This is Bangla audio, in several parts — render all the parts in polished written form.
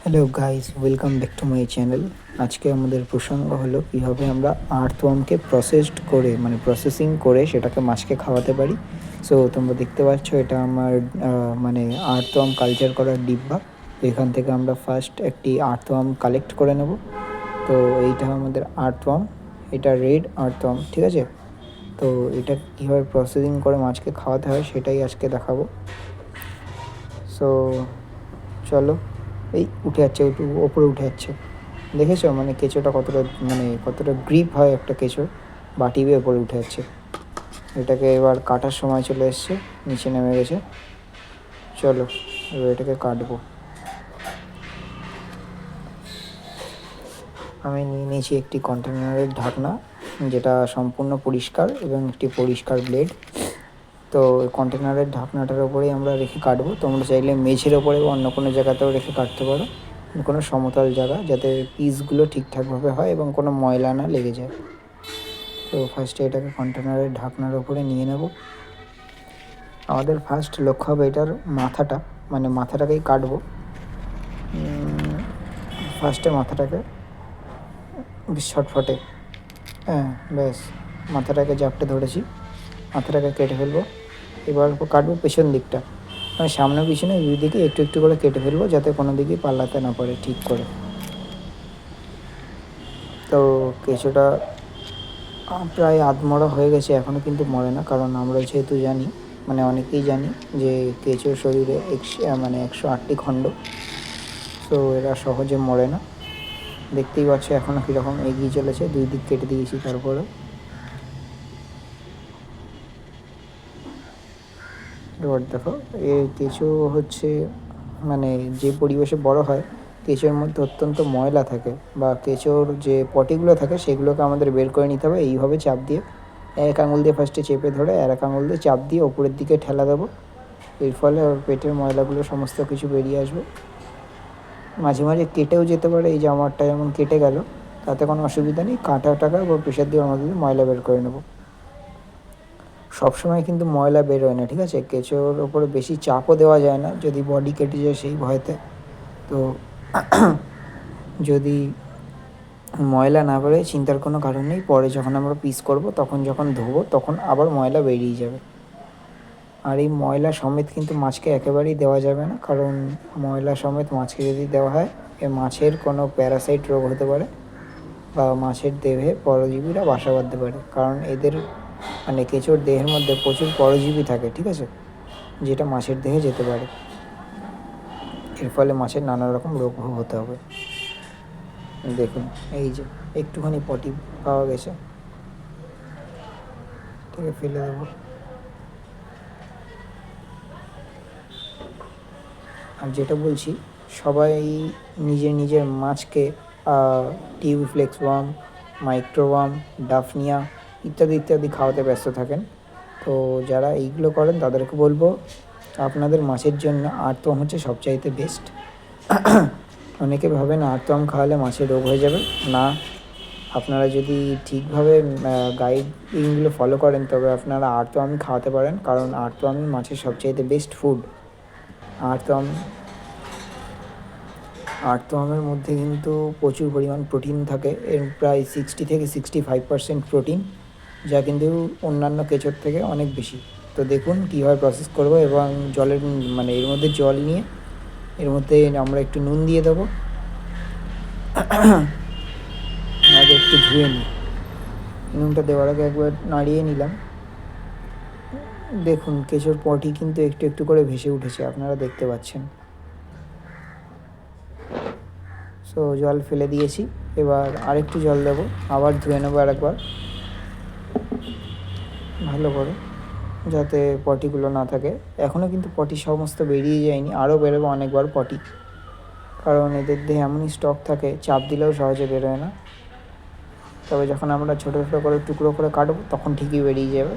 Hello guys, welcome back to my channel. আজকে আমাদের প্রসঙ্গ হলো কীভাবে আমরা আর্থওয়ার্মকে প্রসেসিং করে সেটাকে মাছকে খাওয়াতে পারি। সো তোমরা দেখতে পাচ্ছ এটা আমার মানে আর্থওয়ার্ম কালচার করার ডিব্বা। তো এখান থেকে আমরা ফার্স্ট একটি আর্থওয়ার্ম কালেক্ট করে নেব। তো এইটা আমাদের আর্থওয়ার্ম, এটা রেড আর্থওয়ার্ম, ঠিক আছে। তো এটা কীভাবে প্রসেসিং করে মাছকে খাওয়াতে হয় সেটাই আজকে দেখাবো। সো চলো। এই উঠে যাচ্ছে, ওপরে উঠে যাচ্ছে, দেখেছো? মানে কেঁচোটা কতটা গ্রিপ হয় একটা কেঁচোর, বাটি বেয়ে ওপরে উঠে যাচ্ছে। এটাকে এবার কাটার সময় চলে এসছে, নিচে নেমে গেছে। চলো এবার এটাকে কাটবো। আমি নিয়ে নিয়েছি একটি কন্টেনারের ঢাকনা, যেটা সম্পূর্ণ পরিষ্কার, এবং একটি পরিষ্কার ব্লেড। তো কন্টেনারের ঢাকনাটার ওপরেই আমরা রেখে কাটবো। তোমরা চাইলে মেঝের ওপরে বা অন্য কোনো জায়গাতেও রেখে কাটতে পারো, কোনো সমতল জায়গা, যাতে পিসগুলো ঠিকঠাকভাবে হয় এবং কোনো ময়লা না লেগে যায়। তো ফার্স্টে এটাকে কন্টেনারের ঢাকনার ওপরে নিয়ে নেব। আমাদের ফার্স্ট লক্ষ্য হবে এটার মাথাটা, মানে মাথাটাকেই কাটবো। ফার্স্টে মাথাটাকে ছটফটে, হ্যাঁ ব্যাস, মাথাটাকে জাপটে ধরেছি, মাথাটাকে কেটে ফেলবো। এবার কাটবো পেছন দিকটা, মানে সামনে পিছনে দুই দিকে একটু একটু করে কেটে ফেলবো, যাতে কোনো দিকেই পাল্লাতে না পড়ে ঠিক করে। তো কেঁচোটা প্রায় আধমরা হয়ে গেছে, এখনও কিন্তু মরে না, কারণ আমরা যেহেতু জানি, মানে অনেকেই জানি যে কেঁচোর শরীরে 108টি খণ্ড। সো এরা সহজে মরে না। দেখতেই পাচ্ছ এখনও কীরকম এগিয়ে চলেছে, দুই দিক কেটে দিয়েছি। তারপরে এবার দেখো, এই কেঁচো হচ্ছে, মানে যে পরিবেশে বড় হয়, কেঁচোর মধ্যে অত্যন্ত ময়লা থাকে, বা কেঁচোর যে পটিগুলো থাকে সেগুলোকে আমাদের বের করে নিতে হবে। এইভাবে চাপ দিয়ে, এক আঙুল দিয়ে ফার্স্টে চেপে ধরে আর এক আঙুল দিয়ে চাপ দিয়ে ওপরের দিকে ঠেলা দেবো। এর ফলে ওর পেটের ময়লাগুলো সমস্ত কিছু বেরিয়ে আসবে। মাঝে মাঝে কেটেও যেতে পারে, এই জামারটা যেমন কেটে গেল, তাতে কোনো অসুবিধা নেই। কাঁটা টাকা বা প্রেশার দিয়ে আমাদের ময়লা বের করে নেব। সবসময় কিন্তু ময়লা বেরোয় না, ঠিক আছে। কেঁচোর ওপরে বেশি চাপও দেওয়া যায় না, যদি বডি কেটে যায় সেই ভয়তে। তো যদি ময়লা না বেরোয় চিন্তার কোনো কারণ নেই, পরে যখন আমরা পিস করব তখন যখন ধোবো তখন আবার ময়লা বেরিয়ে যাবে। আর এই ময়লা সমেত কিন্তু মাছকে একেবারেই দেওয়া যাবে না, কারণ ময়লা সমেত মাছকে যদি দেওয়া হয় মাছের কোনো প্যারাসাইট রোগ হতে পারে, বা মাছের দেহে পরজীবীরা বাসা বাঁধতে পারে। কারণ এদের, মানে কেঁচোর দেহের মধ্যে প্রচুর পরজীবী থাকে, ঠিক আছে, যেটা মাছের দেহে যেতে পারে। এর ফলে মাছের নানা রকম রোগ হতে হবে। দেখুন, এই যে একটুখানি পটি পাওয়া গেছে, ঠিক আছে, ফেলে দেবো। আর যেটা বলছি, সবাই নিজের নিজের মাছকে টিউবফ্লেক্স ওয়ার্ম, মাইক্রোওয়ার্ম, ডাফনিয়া ইত্যাদি ইত্যাদি খাওয়াতে ব্যস্ত থাকেন। তো যারা এইগুলো করেন তাদেরকে বলবো, আপনাদের মাছের জন্য আর্তওয়ার্ম হচ্ছে সবচাইতে বেস্ট। অনেকে ভাবেন আর্তওয়ার্ম খাওয়ালে মাছের রোগ হয়ে যাবে। না, আপনারা যদি ঠিকভাবে গাইডগুলো ফলো করেন তবে আপনারা আর্তওয়ার্মই খাওয়াতে পারেন, কারণ আর্তওয়ার্মই মাছের সবচাইতে বেস্ট ফুড। আর্তওয়ার্মের মধ্যে কিন্তু প্রচুর পরিমাণ প্রোটিন থাকে, এর প্রায় 60 থেকে 65% প্রোটিন, যা কিন্তু অন্যান্য কেঁচোর থেকে অনেক বেশি। তো দেখুন কীভাবে প্রসেস করবো, এবং এর মধ্যে জল নিয়ে এর মধ্যে আমরা একটু নুন দিয়ে দেবো। আগে একটু ধুয়ে নিই, নুনটা দেওয়ার আগে একবার নাড়িয়ে নিলাম। দেখুন কেঁচোর পটি কিন্তু একটু একটু করে ভেসে উঠেছে, আপনারা দেখতে পাচ্ছেন। সো জল ফেলে দিয়েছি, এবার আরেকটু জল দেবো, আবার ধুয়ে নেবো আরেকবার ভালো করে, যাতে পটিগুলো না থাকে। এখনও কিন্তু পটি সমস্ত বেরিয়ে যায়নি, আরও বেরোবে অনেকবার পটি, কারণ এদের দেহে এমনই স্টক থাকে, চাপ দিলেও সহজে বেরোয় না। তবে যখন আমরা ছোটো ছোটো করে টুকরো করে কাটবো তখন ঠিকই বেরিয়ে যাবে।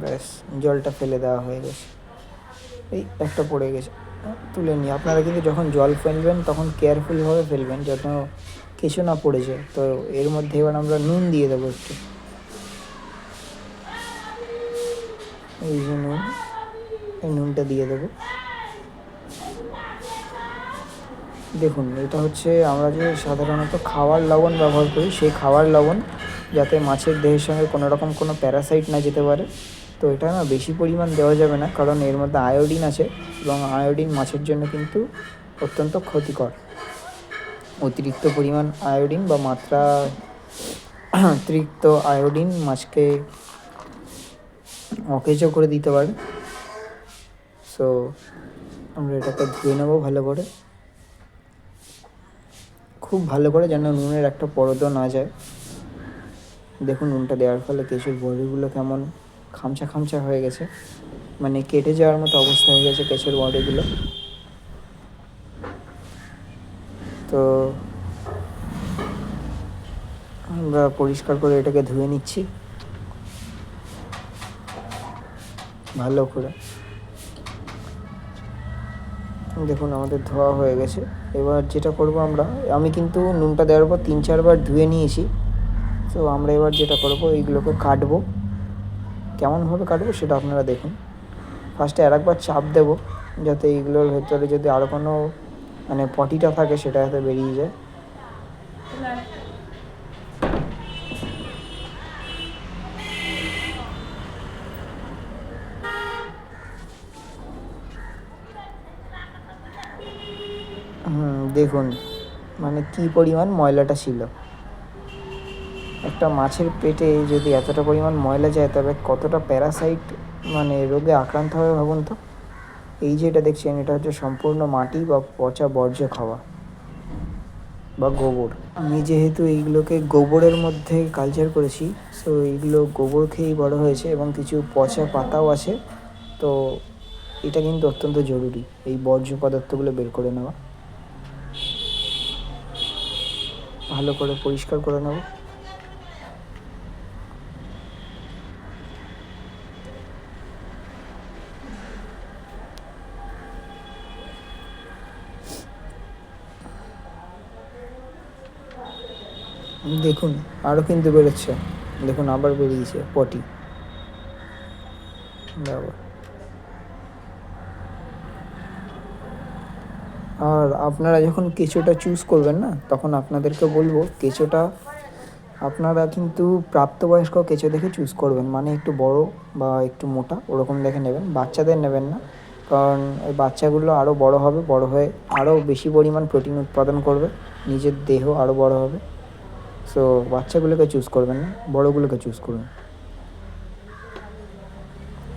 ব্যাস, জলটা ফেলে দেওয়া হয়ে গেছে। এই একটা পড়ে গেছে, তুলে নিই। আপনারা কিন্তু যখন জল ফেলবেন তখন কেয়ারফুলভাবে ফেলবেন, যেন কিছু না পড়ে যায়। তো এর মধ্যে এবার আমরা নুন দিয়ে দেবো একটু, এই যে নুন, এই নুনটা দিয়ে দেবো। দেখুন, এটা হচ্ছে আমরা যে সাধারণত খাওয়ার লবণ ব্যবহার করি, সেই খাওয়ার লবণ, যাতে মাছের দেহের সঙ্গে কোনো রকম কোনো প্যারাসাইট না যেতে পারে। তো এটা না বেশি পরিমাণ দেওয়া যাবে না, কারণ এর মধ্যে আয়োডিন আছে এবং আয়োডিন মাছের জন্য কিন্তু অত্যন্ত ক্ষতিকর। অতিরিক্ত পরিমাণ আয়োডিন বা মাত্রা অতিরিক্ত আয়োডিন মাছকে অকেজো করে দিতে পারে। সো আমরা এটাকে ধুয়ে নেবো ভালো করে, খুব ভালো করে, যেন নুনের একটা পরদও না যায়। দেখুন, নুনটা দেওয়ার ফলে কেঁচোর বড়িগুলো কেমন খামচা খামচা হয়ে গেছে, মানে কেটে যাওয়ার মতো অবস্থা হয়ে গেছে কেঁচোর বড়িগুলো। তো আমরা পরিষ্কার করে এটাকে ধুয়ে নিচ্ছি ভালো করে। দেখুন, আমাদের ধোয়া হয়ে গেছে। এবার যেটা করব আমি কিন্তু নুনটা দেওয়ার পর 3-4 বার ধুয়ে নিয়েছি। তো আমরা এবার যেটা করব, এইগুলোকে কাটবো। কেমনভাবে কাটবো সেটা আপনারা দেখুন। ফার্স্টে আরেকবার চাপ দেবো, যাতে এইগুলোর ভেতরে যদি আরও কোনো মানে পটিটা থাকে সেটা যাতে বেরিয়ে যায়। দেখুন মানে কী পরিমাণ ময়লাটা ছিল। একটা মাছের পেটে যদি এতটা পরিমাণ ময়লা যায়, তবে কতটা প্যারাসাইট মানে রোগে আক্রান্ত হবে ভাবুন তো। এই যে এটা দেখছেন, এটা হচ্ছে সম্পূর্ণ মাটি বা পচা বর্জ্য খাওয়া বা গোবর। আমি যেহেতু এইগুলোকে গোবরের মধ্যে কালচার করেছি, সো এইগুলো গোবর খেয়েই বড় হয়েছে এবং কিছু পচা পাতাও আছে। তো এটা কিন্তু অত্যন্ত জরুরি, এই বর্জ্য পদার্থগুলো বের করে নেওয়া। ভালো করে পরিষ্কার করে নেব। দেখুন, আরও কিন্তু বেরোচ্ছে। দেখুন, আবার বেরিয়েছে পটি। আর আপনারা যখন কেঁচোটা চুজ করবেন না, তখন আপনাদেরকে বলবো, কেঁচোটা আপনারা কিন্তু প্রাপ্তবয়স্ক কেঁচো দেখে চুজ করবেন, মানে একটু বড় বা একটু মোটা ওরকম দেখে নেবেন। বাচ্চাদের নেবেন না, কারণ ওই বাচ্চাগুলো আরও বড় হবে, বড় হয়ে আরও বেশি পরিমাণ প্রোটিন উৎপাদন করবে, নিজের দেহ আরও বড় হবে। সো বাচ্চাগুলোকে চুজ করবেন না, বড়গুলোকে চুজ করুন।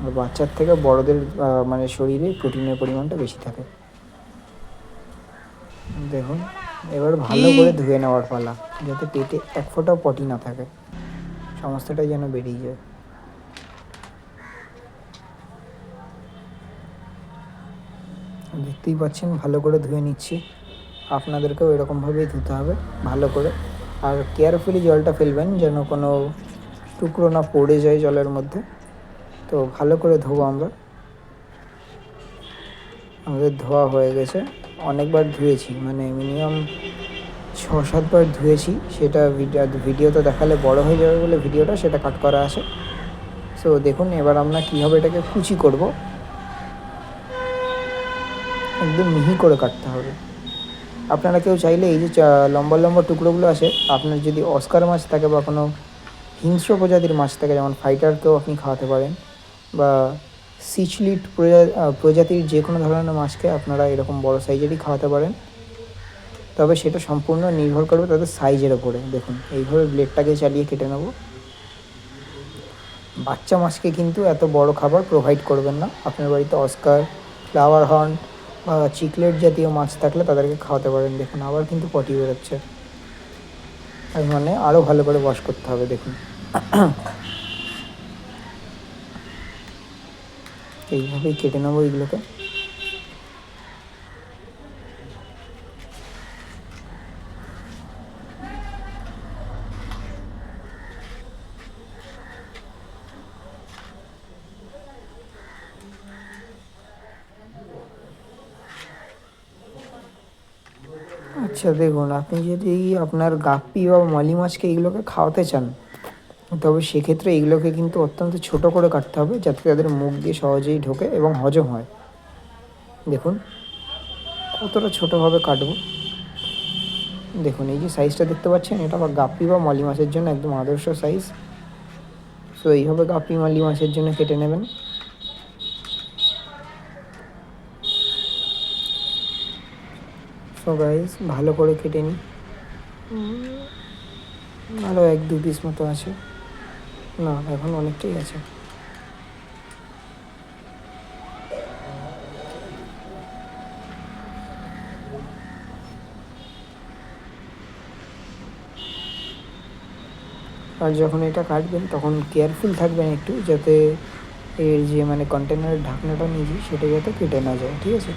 আর বাচ্চার থেকে বড়দের মানে শরীরে প্রোটিনের পরিমাণটা বেশি থাকে। দেখুন, এবার ভালো করে ধুয়ে নেওয়ার পালা, যাতে পেটে এক ফোঁটাও পটি না থাকে, সমস্তটাই যেন বেরিয়ে যায়। দেখতেই পাচ্ছেন, ভালো করে ধুয়ে নিচ্ছি। আপনাদেরকেও এরকমভাবেই ধুতে হবে ভালো করে। আর কেয়ারফুলি জলটা ফেলবেন, যেন কোনো টুকরো না পড়ে যায় জলের মধ্যে। তো ভালো করে ধোবো আমরা। আমাদের ধোয়া হয়ে গেছে, অনেকবার ধুয়েছি, মানে মিনিমাম 6-7 বার ধুয়েছি। সেটা ভিডিওতে দেখালে বড় হয়ে যাবে বলে ভিডিওটা সেটা কাট করা আছে। সো দেখুন, এবার আমরা কীভাবে এটাকে কুচি করব। একদম মিহি করে কাটতে হবে। আপনারা কেউ চাইলে এই যে লম্বা লম্বা টুকরোগুলো আছে, আপনার যদি অস্কার মাছ থাকে বা কোনো হিংস্র প্রজাতির মাছ থাকে, যেমন ফাইটারকেও আপনি খাওয়াতে পারেন, বা সিচলিড প্রজাতির যে কোনো ধরনের মাছকে আপনারা এরকম বড় সাইজেরই খাওয়াতে পারেন। তবে সেটা সম্পূর্ণ নির্ভর করবে তাদের সাইজের ওপরে। দেখুন, এইভাবে ব্লেডটাকে চালিয়ে কেটে নেব। বাচ্চা মাছকে কিন্তু এত বড় খাবার প্রোভাইড করবেন না। আপনার বাড়িতে অস্কার, ফ্লাওয়ার হর্ন বা চিকলেট জাতীয় মাছ থাকলে তাদেরকে খাওয়াতে পারেন। দেখুন, আবার কিন্তু পটি বেরোচ্ছে, তার মানে আরও ভালো করে ওয়াশ করতে হবে। দেখুন, এইভাবেই কেটে নেবো এইগুলোকে। আচ্ছা, দেখুন, আপনি যদি আপনার গাপ্পি বা মলি মাছকে এইগুলোকে খাওয়াতে চান, তবে সেক্ষেত্রে এইগুলোকে কিন্তু অত্যন্ত ছোট করে কাটতে হবে, যাতে তাদের মুখ দিয়ে সহজেই ঢোকে এবং হজম হয়। দেখুন কতটা ছোটোভাবে কাটবো। দেখুন এই যে সাইজটা দেখতে পাচ্ছেন, এটা আবার গাপ্পি বা মলি মাছের জন্য একদম আদর্শ সাইজ। সো এইভাবে গাপ্পি মলি মাছের জন্য কেটে নেবেন। সো গাইস ভালো করে কেটে নিই। আরও 1-2 পিস মতো আছে, না এখন অনেকটাই আছে। আর যখন এটা কাটবেন তখন কেয়ারফুল থাকবেন একটু, যাতে এর যে মানে কন্টেনারের ঢাকনাটা নিয়েছি সেটা যাতে কেটে না যায়, ঠিক আছে।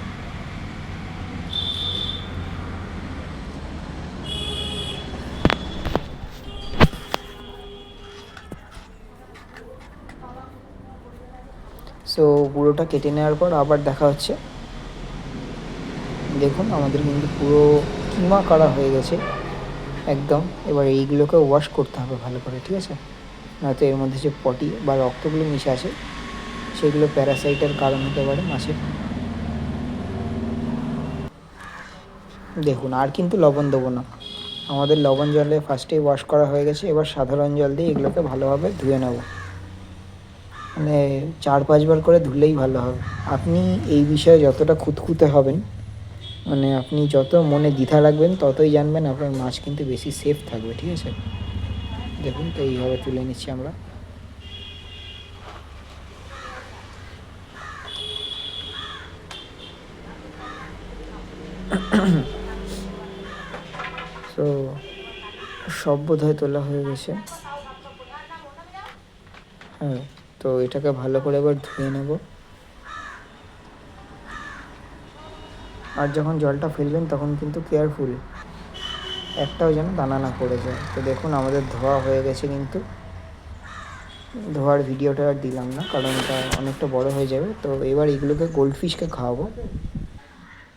সো পুরোটা কেটে নেওয়ার পর আবার দেখা হচ্ছে। দেখুন আমাদের কিন্তু পুরো কিমা করা হয়ে গেছে একদম। এবার এইগুলোকে ওয়াশ করতে হবে ভালো করে, ঠিক আছে, নয়তো এর মধ্যে যে পটি বা রক্তগুলো মিশে আছে সেগুলো প্যারাসাইটের কারণ হতে পারে মাছের। দেখুন আর কিন্তু লবণ দেবো না, আমাদের লবণ জলে ফার্স্টেই ওয়াশ করা হয়ে গেছে। এবার সাধারণ জল দিয়ে এগুলোকে ভালোভাবে ধুয়ে নেব, মানে 4-5 বার করে ধুলেই ভালো হবে। আপনি এই বিষয়ে যতটা খুঁতখুঁতে হবেন, মানে আপনি যত মনে দ্বিধা রাখবেন, ততই জানবেন আপনার মাছ কিন্তু বেশি সেফ থাকবে, ঠিক আছে। দেখুন তো এইভাবে তুলে নিচ্ছি আমরা। তো সব বোধহয় তোলা হয়ে গেছে। হ্যাঁ, তো এটাকে ভালো করে এবার ধুয়ে নেব। আর যখন জলটা ফেলবেন তখন কিন্তু কেয়ারফুল, একটাও যেন দানা না পড়ে যায়। তো দেখুন আমাদের ধোয়া হয়ে গেছে, কিন্তু ধোয়ার ভিডিওটা আর দিলাম না কারণ এটা অনেকটা বড় হয়ে যাবে। তো এবার এগুলোকে গোল্ডফিশকে খাওয়াবো।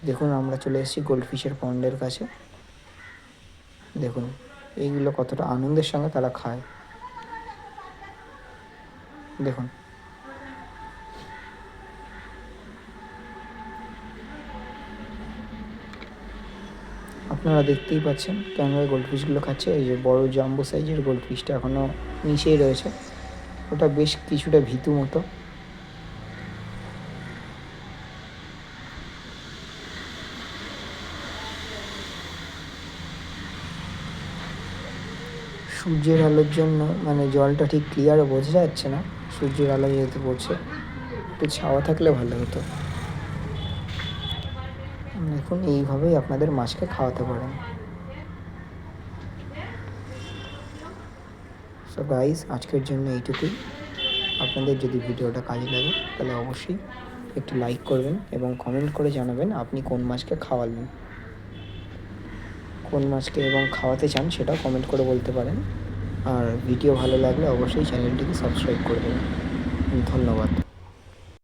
দেখুন আমরা চলে এসেছি গোল্ডফিশের পন্ডের কাছে। দেখুন এইগুলো কতটা আনন্দের সঙ্গে তারা খায়, দেখুন। আপনারা দেখতেই পাচ্ছেন কেমন গোল্ডফিশগুলো খাচ্ছে। এই যে বড় জাম্বো সাইজের গোল্ডফিশটা এখনও নিচেই রয়েছে, ওটা বেশ কিছুটা ভীতু মতো। সূর্যের আলোর জন্য মানে জলটা ঠিক ক্লিয়ার বোঝা যাচ্ছে না, সূর্যের আলো যেহেতু পড়ছে, একটু ছাওয়া থাকলে ভালো হতো। দেখুন এইভাবেই আপনাদের মাছকে খাওয়াতে পারেন। সো গাইস আজকের জন্য এইটুকুই। আপনাদের যদি ভিডিওটা কাজে লাগে তাহলে অবশ্যই একটু লাইক করবেন এবং কমেন্ট করে জানাবেন আপনি কোন মাছকে খাওয়ালেন, কোন মাছকে এবং খাওয়াতে চান সেটাও কমেন্ট করে বলতে পারেন। আর ভিডিও ভালো লাগলে অবশ্যই চ্যানেলটিকে সাবস্ক্রাইব করে দেবেন। ধন্যবাদ।